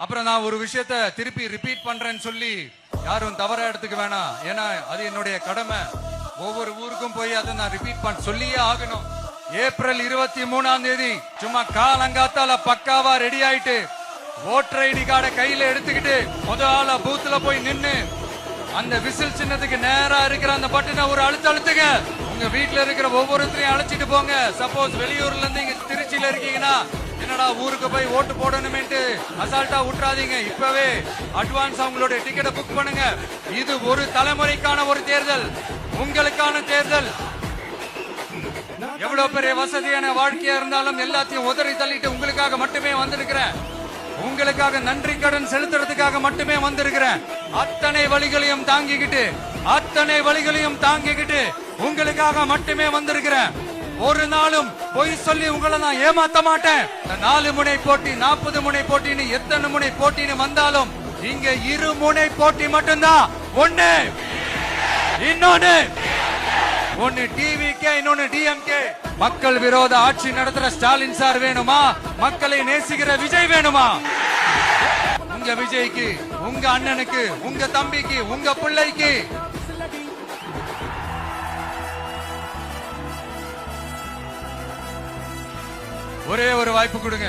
அப்புறம் நான் ஒரு விஷயத்த திருப்பி ரிப்பீட் பண்றேன்னு சொல்லி யாரும் தவறா எடுத்துக்க வேணாம். ஏன்னா அது என்னுடைய கடமை. ஒவ்வொரு ஊருக்கும் போய் அதை நான் ரிப்பீட் சொல்லியே ஆகணும். ஏப்ரல் 23ஆம் தேதி சும்மா காலங்காத்தால பக்காவா ரெடி ஆயிட்டு ஓட்டர் ஐடி கார்டை கையில எடுத்துக்கிட்டு முதல்ல பூத்துல போய் நின்னு அந்த விசில் சின்னத்துக்கு நேரா இருக்கிற அந்த பட்டனை ஒரு அழுத்துங்க. உங்க வீட்டுல இருக்கிற ஒவ்வொருத்தரையும் அழைச்சிட்டு போங்க. சப்போஸ் வெளியூர்ல இருந்து இங்க திருச்சியில இருக்கீங்கன்னா என்னடா ஊருக்கு போய் ஓட்டு போடணுமேட்டு அசால்ட்டா விட்டுறாதீங்க. இப்பவே அட்வான்ஸ் அவங்களோட டிக்கெட்டை புக் பண்ணுங்க. இது ஒரு தலைமுறைக்கான ஒரு தேர்தல், உங்களுக்கான தேர்தல். எவ்வளவு பெரிய வசதியான வாழ்க்கையா இருந்தாலும் எல்லாத்தையும் உதறி தள்ளிட்டு உங்களுக்காக மட்டுமே வந்திருக்கிறேன். உங்களுக்காக நன்றி கடன் செலுத்துறதுக்காக மட்டுமே வந்திருக்கிறேன். அத்தனை வழிகளையும் தாங்கிக்கிட்டு உங்களுக்காக மட்டுமே வந்திருக்கிறேன். ஒரு நாளும் பொய் சொல்லி உங்களை நான் ஏமாத்த மாட்டேன். 4 முனை போட்டி 40 முனை போட்டின்னு எத்தனை முனை போட்டின்னு வந்தாலும் இங்க 2 முனை போட்டி மட்டும்தான். ஒன்னு டிவிகே, இன்னொன்னு டிஎம்கே. மக்கள் விரோத ஆட்சி நடத்துற ஸ்டாலின் சார் வேணுமா? மக்களை நேசிக்கிற விஜய் வேணுமா? உங்க விஜய்க்கு, உங்க அண்ணனுக்கு, உங்க தம்பிக்கு, உங்க பிள்ளைக்கு ஒரே ஒரு வாய்ப்பு கொடுங்க.